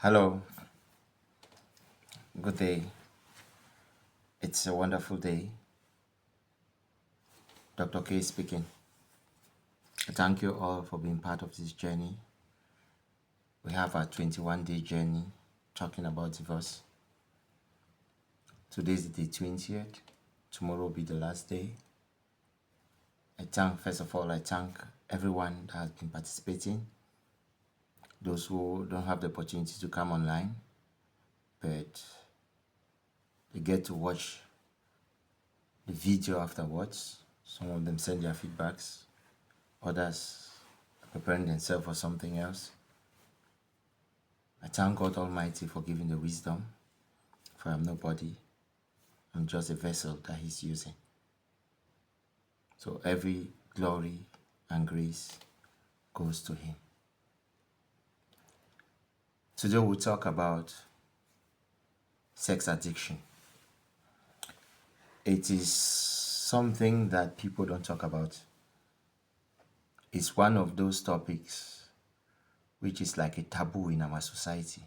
Hello, good day. It's a wonderful day. Dr. K speaking. Thank you all for being part of this journey. We have a 21-day journey talking about divorce. Today is the 20th. Tomorrow will be the last day. First of all, I thank everyone that has been participating. Those who don't have the opportunity to come online, but they get to watch the video afterwards. Some of them send their feedbacks. Others are preparing themselves for something else. I thank God Almighty for giving the wisdom, for I'm nobody. I'm just a vessel that He's using. So every glory and grace goes to Him. Today we'll talk about sex addiction. It is something that people don't talk about. It's one of those topics which is like a taboo in our society,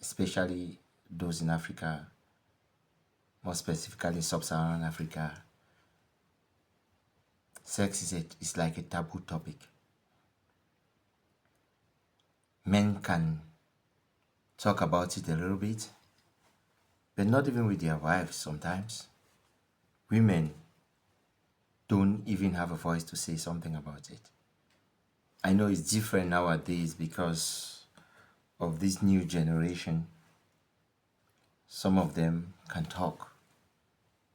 especially those in Africa, more specifically sub-Saharan Africa. Sex is like a taboo topic. Men can talk about it a little bit, but not even with their wives sometimes. Women don't even have a voice to say something about it. I know it's different nowadays because of this new generation. Some of them can talk.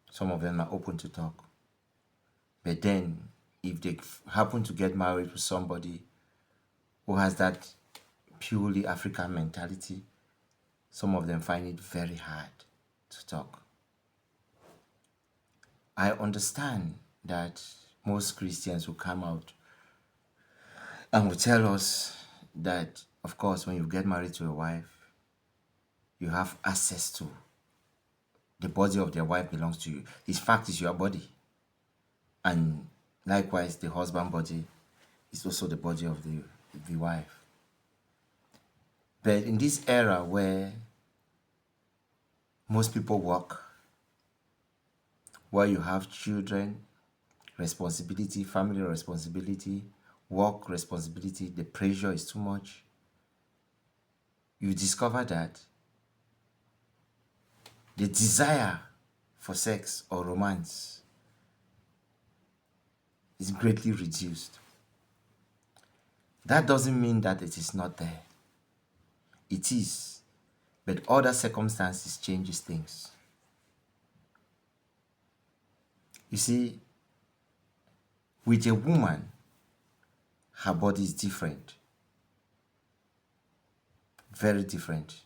Some of them are open to talk. But then, if they happen to get married with somebody who has that purely African mentality, some of them find it very hard to talk. I understand that most Christians will come out and will tell us that, of course, when you get married to a wife, you have access to the body of their wife belongs to you. In fact, it's your body. And likewise, the husband body is also the body of the wife. But in this era where most people work, where you have children, responsibility, family responsibility, work responsibility, the pressure is too much, you discover that the desire for sex or romance is greatly reduced. That doesn't mean that it is not there. It is, but other circumstances changes things. You see, with a woman, her body is different. Very different.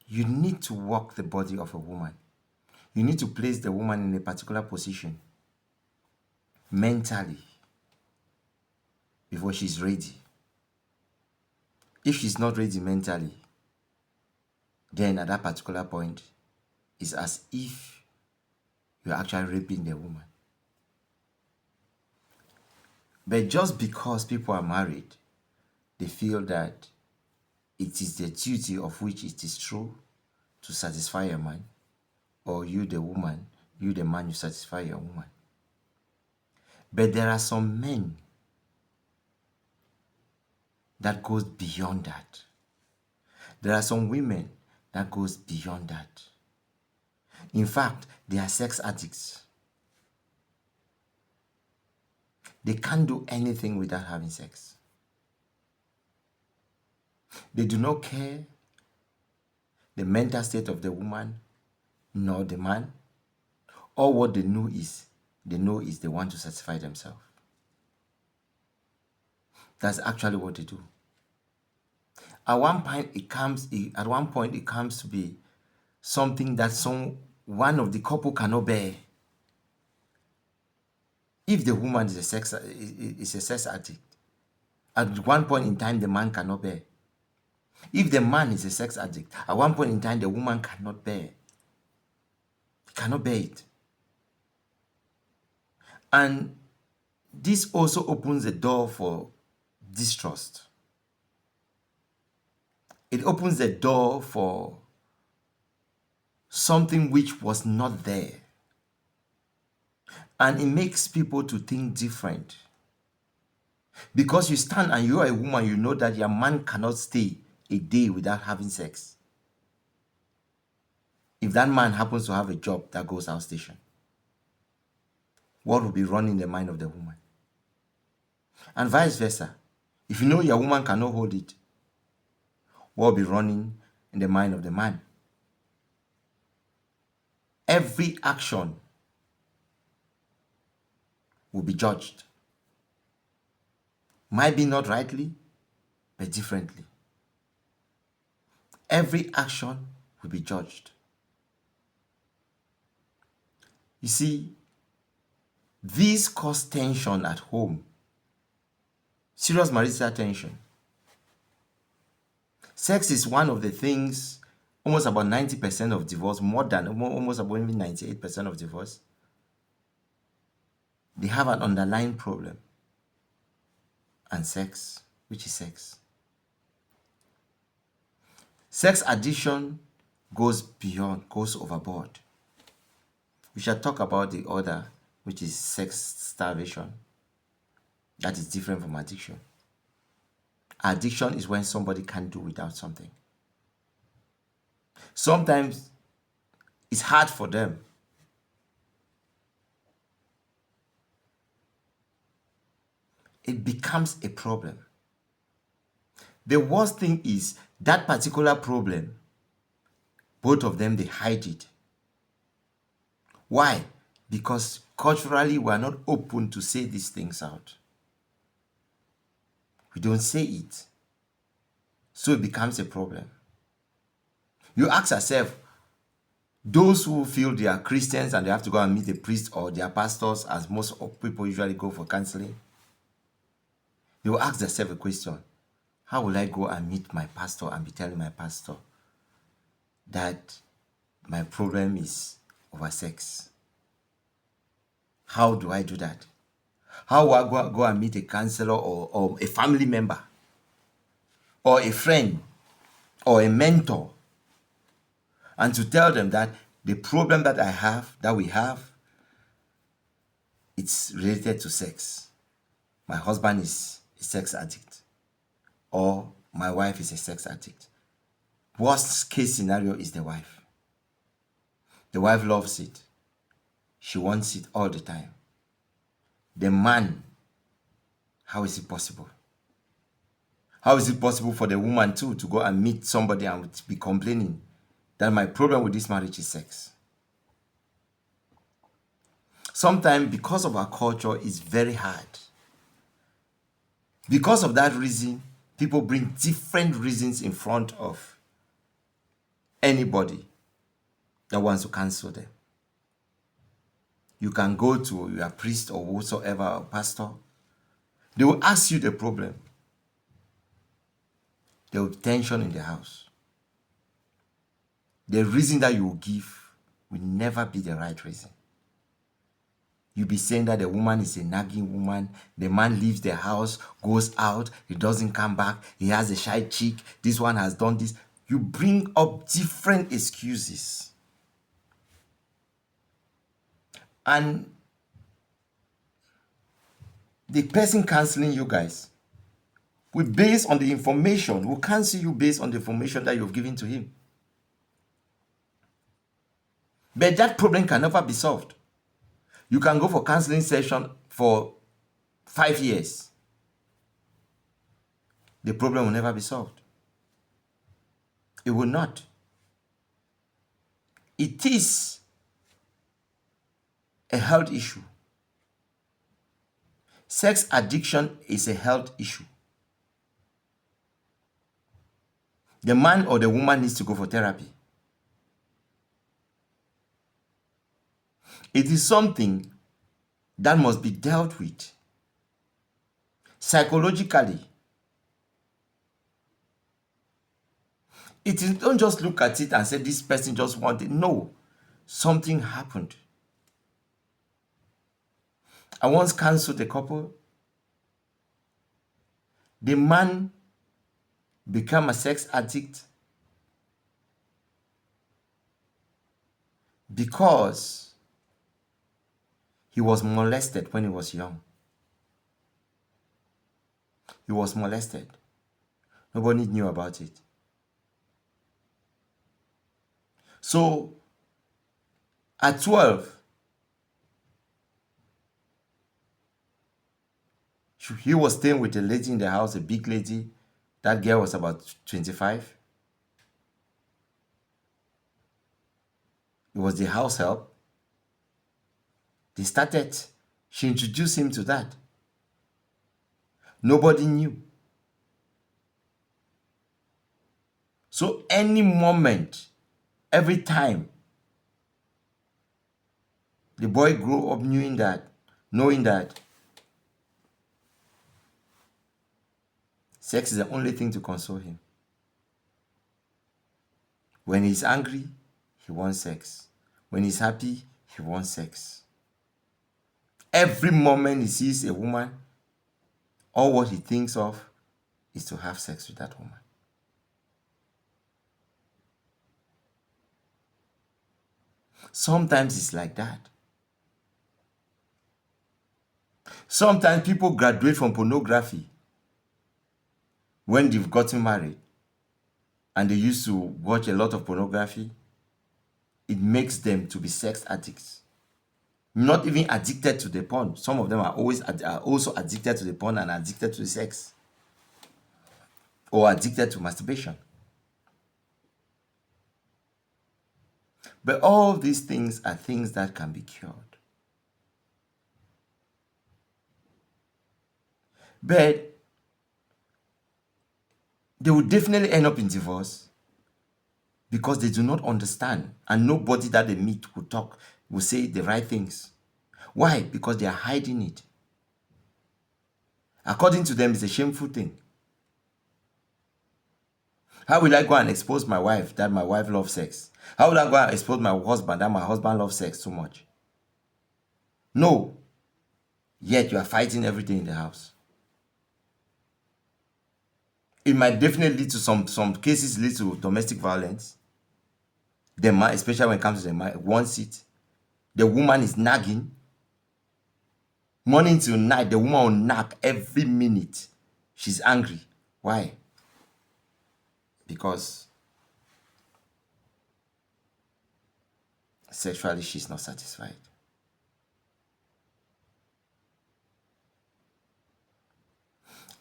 You need to work the body of a woman. You need to place the woman in a particular position mentally before she's ready. If she's not ready mentally, then at that particular point, it's as if you're actually raping the woman. But just because people are married, they feel that it is the duty of which it is true to satisfy a man, or you the woman, you the man, you satisfy your woman. But there are some men that goes beyond that. There are some women that goes beyond that. In fact, they are sex addicts. They can't do anything without having sex. They do not care the mental state of the woman nor the man. All what they know is they want to satisfy themselves. That's actually what they do. At one point it comes to be something that one of the couple cannot bear. If the woman is a sex addict, at one point in time the man cannot bear. If the man is a sex addict, at one point in time the woman cannot bear. He cannot bear it. And this also opens the door for distrust. It opens the door for something which was not there. And it makes people to think different. Because you stand and you are a woman, you know that your man cannot stay a day without having sex. If that man happens to have a job that goes outstation, what will be running the mind of the woman? And vice versa. If you know your woman cannot hold it, what will be running in the mind of the man? Every action will be judged. Might be not rightly, but differently. Every action will be judged. You see, these cause tension at home. Serious marital tension. Sex is one of the things, almost about 90% of divorce, more than almost about even 98% of divorce, they have an underlying problem. And sex, which is sex. Sex addiction goes beyond, goes overboard. We shall talk about the other, which is sex starvation. That is different from addiction. Addiction is when somebody can't do without something. Sometimes it's hard for them. It becomes a problem. The worst thing is that particular problem, both of them, they hide it. Why? Because culturally, we are not open to say these things out. We don't say it. So it becomes a problem. You ask yourself, those who feel they are Christians and they have to go and meet a priest or their pastors, as most people usually go for counseling, they will ask themselves a question. How will I go and meet my pastor and be telling my pastor that my problem is over sex? How do I do that? How will I go and meet a counselor or a family member or a friend or a mentor and to tell them that the problem that I have, that we have, it's related to sex. My husband is a sex addict or my wife is a sex addict. Worst case scenario is the wife. The wife loves it. She wants it all the time. The man, how is it possible? How is it possible for the woman too to go and meet somebody and be complaining that my problem with this marriage is sex? Sometimes, because of our culture, it's very hard. Because of that reason, people bring different reasons in front of anybody that wants to cancel them. You can go to your priest or whosoever, or pastor. They will ask you the problem. There will be tension in the house. The reason that you will give will never be the right reason. You'll be saying that the woman is a nagging woman. The man leaves the house, goes out, he doesn't come back. He has a shy chick. This one has done this. You bring up different excuses. And the person canceling you guys will base on the information, will cancel you based on the information that you've given to him. But that problem can never be solved. You can go for counseling session for 5 years. The problem will never be solved. It will not. It is a health issue. Sex addiction is a health issue. The man or the woman needs to go for therapy. It is something that must be dealt with psychologically. It is, don't just look at it and say this person just wanted. No, something happened. I once counseled a couple. The man become a sex addict because he was molested when he was young. He was molested. Nobody knew about it. So at 12, he was staying with a lady in the house, a big lady. That girl was about 25. It was the house help. She introduced him to that. Nobody knew. So any moment, every time, the boy grew up knowing that sex is the only thing to console him. When he's angry, he wants sex. When he's happy, he wants sex. Every moment he sees a woman, all what he thinks of is to have sex with that woman. Sometimes it's like that. Sometimes people graduate from pornography when they've gotten married and they used to watch a lot of pornography. It makes them to be sex addicts. Not even addicted to the porn. Some of them are also addicted to the porn and addicted to the sex. Or addicted to masturbation. But all these things are things that can be cured. But they will definitely end up in divorce because they do not understand, and nobody that they meet will say the right things. Why? Because they are hiding it. According to them, it's a shameful thing. How will I go and expose my wife that my wife loves sex? How will I go and expose my husband that my husband loves sex so much? No. Yet you are fighting every day in the house. It might definitely lead to some cases lead to domestic violence. The man, especially when it comes to the man, wants it. The woman is nagging. Morning till night, the woman will nag every minute. She's angry. Why? Because sexually she's not satisfied.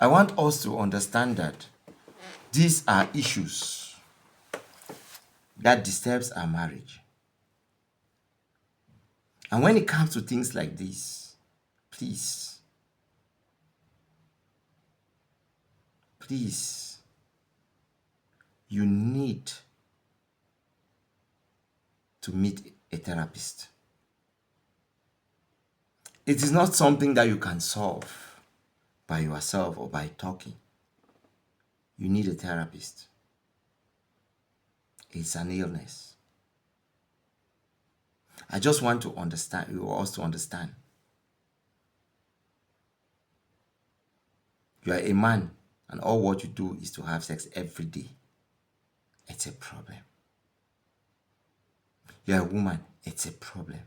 I want us to understand that these are issues that disturbs our marriage. And when it comes to things like this, please, you need to meet a therapist. It is not something that you can solve by yourself or by talking. You need a therapist. It's an illness. I just want to understand, you also to understand. You are a man and all what you do is to have sex every day. It's a problem. You are a woman, it's a problem.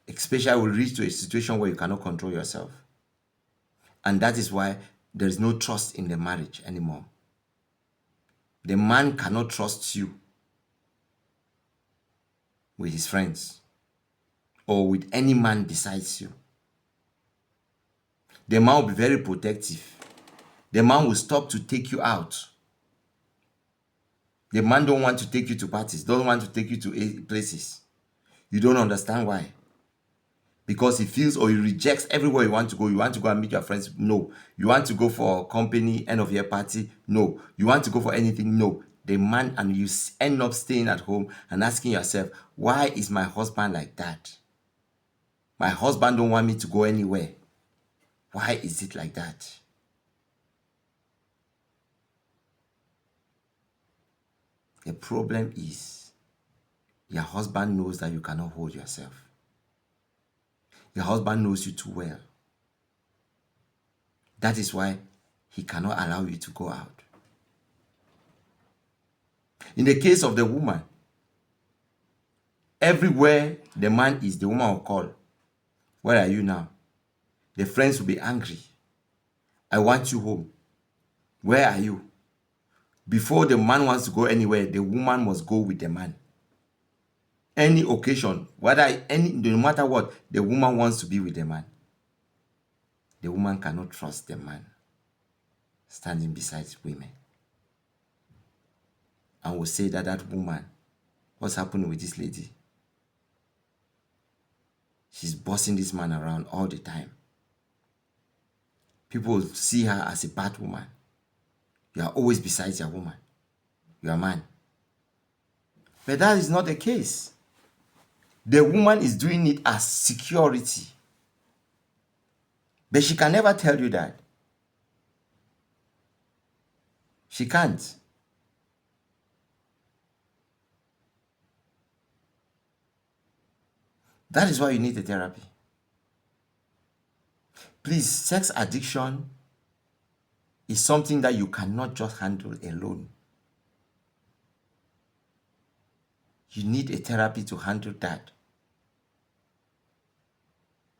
Especially will reach to a situation where you cannot control yourself. And that is why there is no trust in the marriage anymore. The man cannot trust you with his friends or with any man besides you. The man will be very protective. The man will stop to take you out. The man don't want to take you to parties, don't want to take you to places. You don't understand why. Because he feels or he rejects everywhere you want to go. You want to go and meet your friends? No. You want to go for a company, end of year party? No. You want to go for anything? No. The man, and you end up staying at home and asking yourself, why is my husband like that? My husband don't want me to go anywhere. Why is it like that? The problem is your husband knows that you cannot hold yourself. Your husband knows you too well. That is why he cannot allow you to go out. In the case of the woman, everywhere the man is, the woman will call. Where are you now? The friends will be angry. I want you home. Where are you? Before the man wants to go anywhere, the woman must go with the man. Any occasion, no matter what, the woman wants to be with the man. The woman cannot trust the man standing beside women. And will say that woman, what's happening with this lady? She's bossing this man around all the time. People see her as a bad woman. You are always beside your woman. You are a man. But that is not the case. The woman is doing it as security. But she can never tell you that. She can't. That is why you need a therapy. Please, sex addiction is something that you cannot just handle alone. You need a therapy to handle that.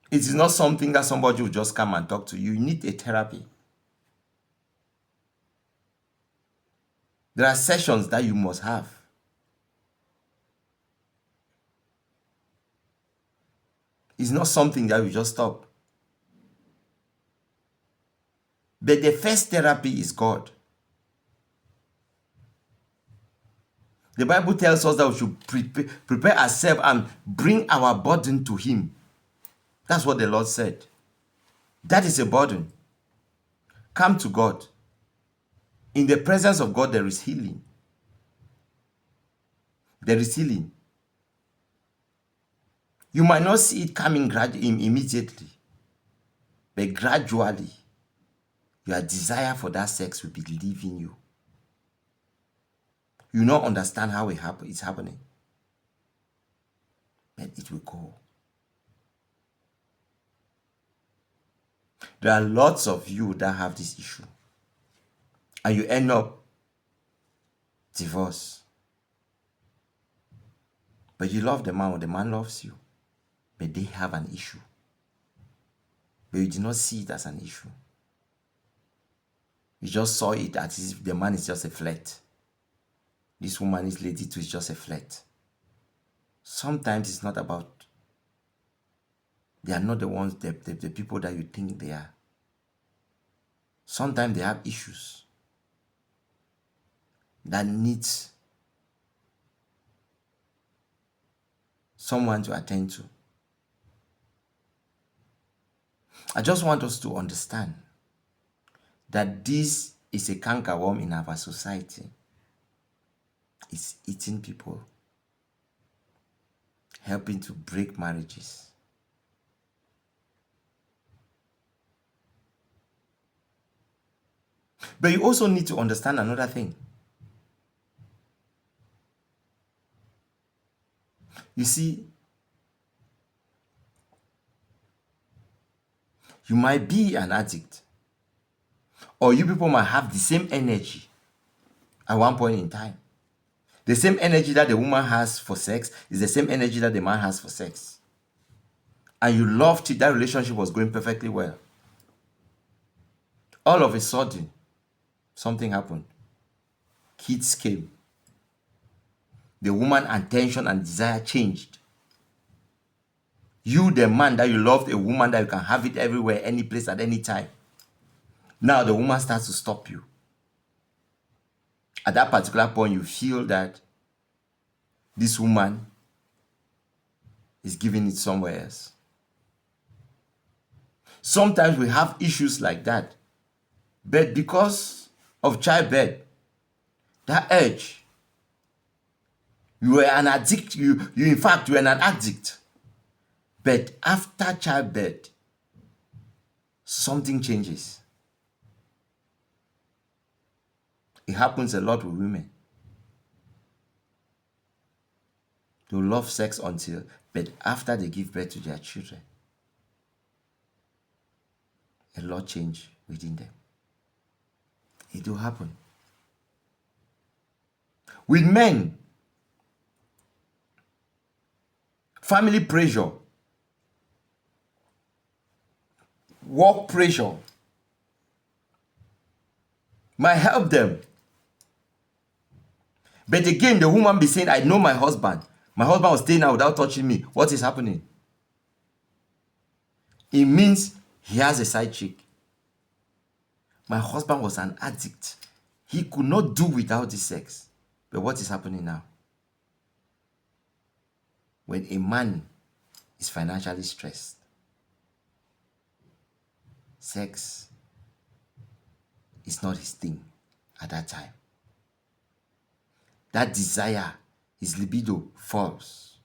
It is not something that somebody will just come and talk to you. You need a therapy. There are sessions that you must have. It's not something that you just stop. But the first therapy is God. The Bible tells us that we should prepare ourselves and bring our burden to Him. That's what the Lord said. That is a burden. Come to God. In the presence of God, there is healing. There is healing. You might not see it coming immediately, but gradually, your desire for that sex will be leaving you. You don't understand how it's happening, but it will go. There are lots of you that have this issue, and you end up divorced. But you love the man, or the man loves you, but they have an issue. But you did not see it as an issue. You just saw it as if the man is just a flirt. This woman, this lady too, is just a flirt. Sometimes it's not about, they are not the ones, the people that you think they are. Sometimes they have issues that needs someone to attend to. I just want us to understand that this is a cankerworm in our society. It's eating people, helping to break marriages. But you also need to understand another thing. You see, you might be an addict, or you people might have the same energy at one point in time. The same energy that the woman has for sex is the same energy that the man has for sex. And you loved it, that relationship was going perfectly well. All of a sudden, something happened. Kids came. The woman's attention and desire changed. You, the man, that you loved a woman that you can have it everywhere, any place, at any time. Now the woman starts to stop you. At that particular point, you feel that this woman is giving it somewhere else. Sometimes we have issues like that. But because of childbirth, that urge, you were an addict, you in fact, you were an addict. But after childbirth, something changes. It happens a lot with women. They love sex but after they give birth to their children, a lot change within them. It will happen. With men, family pressure, work pressure might help them. But again, the woman be saying, I know my husband. My husband was staying out without touching me. What is happening? It means he has a side chick. My husband was an addict. He could not do without the sex. But what is happening now? When a man is financially stressed, sex is not his thing at that time. That desire, his libido falls.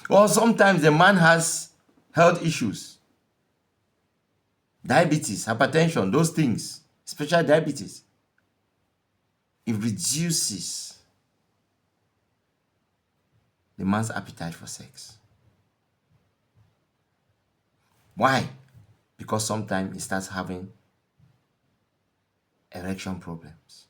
Or sometimes the man has health issues, diabetes, hypertension, those things, especially diabetes. It reduces the man's appetite for sex. Why? Because sometimes he starts having erection problems.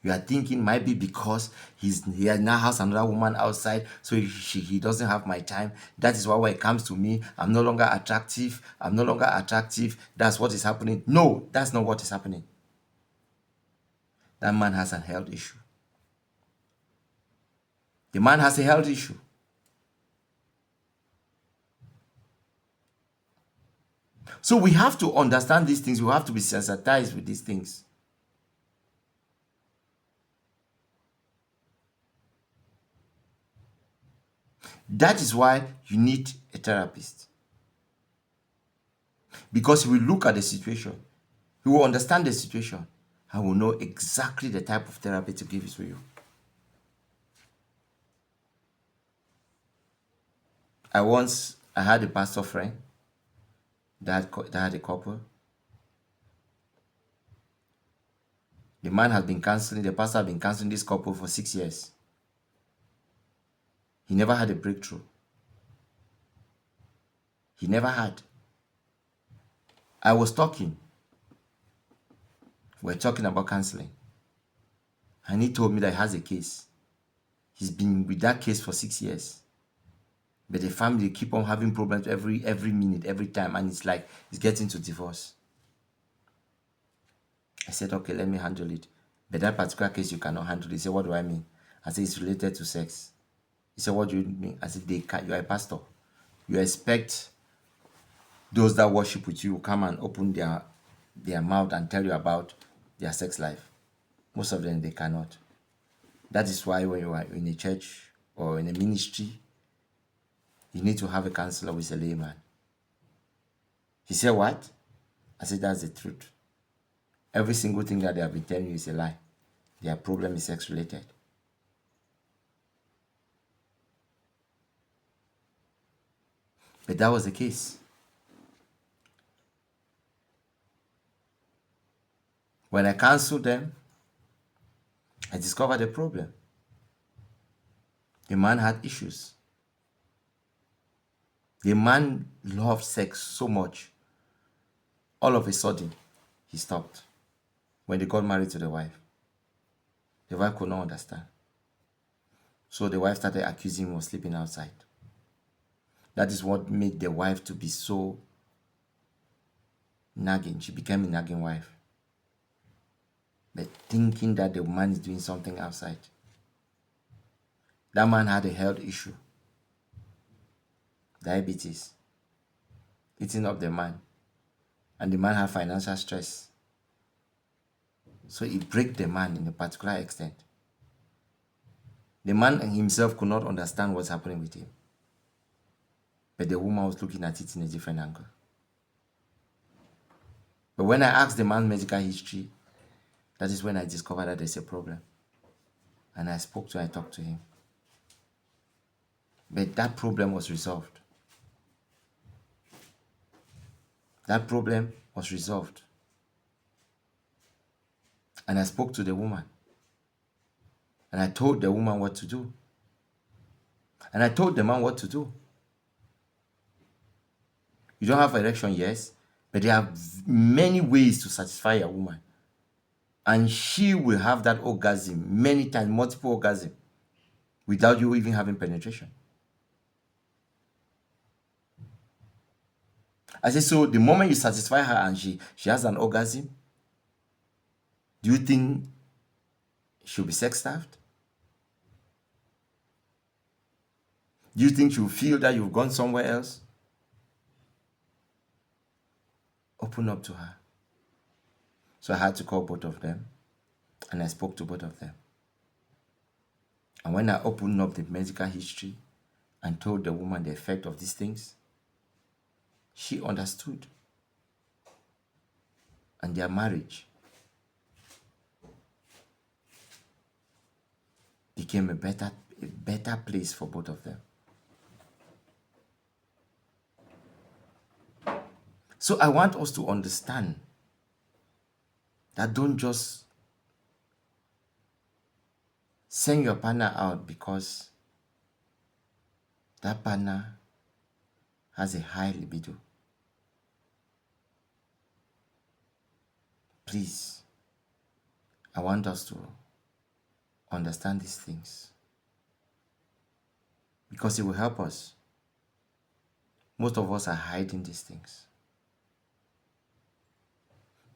You are thinking might be because he now has another woman outside, so he doesn't have my time. That is why when it comes to me, I'm no longer attractive. I'm no longer attractive. That's what is happening. No, that's not what is happening. That man has a health issue. The man has a health issue. So we have to understand these things. We have to be sensitized with these things. That is why you need a therapist. Because he will look at the situation, he will understand the situation, and will know exactly the type of therapy to give to you. I had a pastor friend that had a couple. The pastor had been counseling this couple for 6 years. He never had a breakthrough. He never had. I was talking. We're talking about counseling. And he told me that he has a case. He's been with that case for 6 years. But the family keep on having problems every minute, every time. And it's like it's getting to divorce. I said, okay, let me handle it. But that particular case, you cannot handle it. He said, what do I mean? I said, it's related to sex. He said, what do you mean? I said, you are a pastor. You expect those that worship with you come and open their mouth and tell you about their sex life. Most of them, they cannot. That is why when you are in a church or in a ministry, you need to have a counselor with a layman. He said, what? I said, that's the truth. Every single thing that they have been telling you is a lie. Their problem is sex related. But that was the case. When I counseled them, I discovered the problem. The man had issues. The man loved sex so much. All of a sudden, he stopped. When they got married to the wife could not understand. So the wife started accusing him of sleeping outside. That is what made the wife to be so nagging. She became a nagging wife. But thinking that the man is doing something outside. That man had a health issue. Diabetes. Eating up the man. And the man had financial stress. So it broke the man in a particular extent. The man himself could not understand what's happening with him. But the woman was looking at it in a different angle. But when I asked the man's medical history, that is when I discovered that there's a problem. And I talked to him. But that problem was resolved. That problem was resolved. And I spoke to the woman. And I told the woman what to do. And I told the man what to do. You don't have erection, yes, but there are many ways to satisfy a woman. And she will have that orgasm many times, multiple orgasms, without you even having penetration. I say, so the moment you satisfy her and she has an orgasm, do you think she'll be sex starved? Do you think she'll feel that you've gone somewhere else? Open up to her. So I had to call both of them, and I spoke to both of them. And when I opened up the medical history and told the woman the effect of these things, she understood. And their marriage became a better place for both of them. So I want us to understand that don't just send your partner out because that partner has a high libido. Please, I want us to understand these things because it will help us. Most of us are hiding these things.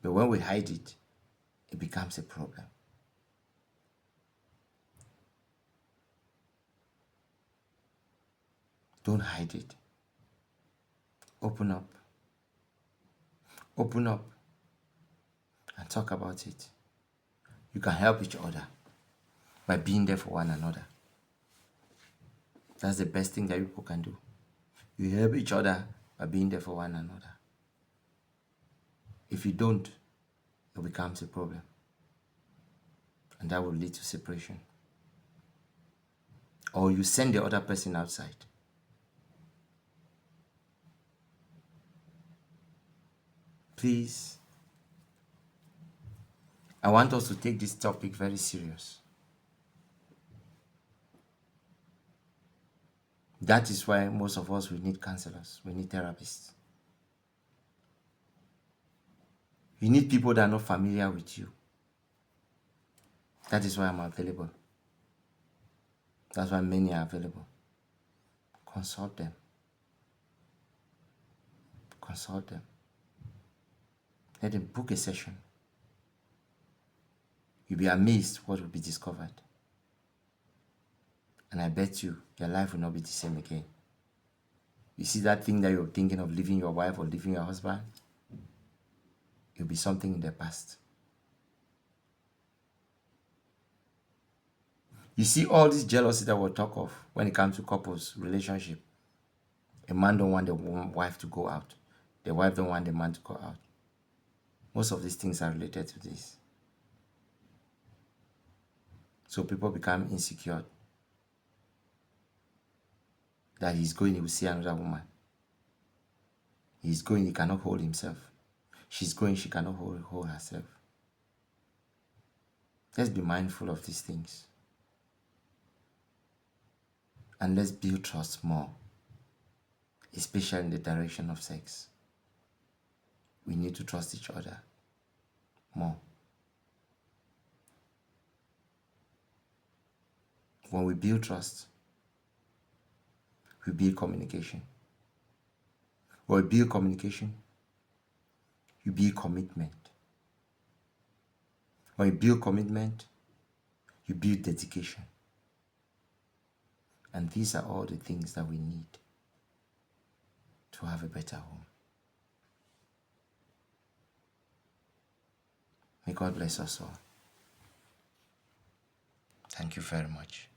But when we hide it, it becomes a problem. Don't hide it. Open up. Open up and talk about it. You can help each other by being there for one another. That's the best thing that people can do. You help each other by being there for one another. If you don't, it becomes a problem. And that will lead to separation. Or you send the other person outside. Please, I want us to take this topic very serious. That is why most of us, we need counselors, we need therapists. You need people that are not familiar with you. That is why I'm available. That's why many are available. Consult them. Consult them. Let them book a session. You'll be amazed what will be discovered. And I bet you, your life will not be the same again. You see that thing that you're thinking of leaving your wife or leaving your husband? It'll be something in the past. You see all this jealousy that we'll talk of when it comes to couples, relationship. A man don't want the wife to go out. The wife don't want the man to go out. Most of these things are related to this. So people become insecure that he's going, he will see another woman. He's going, he cannot hold himself. She's going, she cannot hold herself. Let's be mindful of these things. And let's build trust more, especially in the direction of sex. We need to trust each other more. When we build trust, we build communication. When we build communication, you build commitment. When you build commitment, you build dedication. And these are all the things that we need to have a better home. May God bless us all. Thank you very much.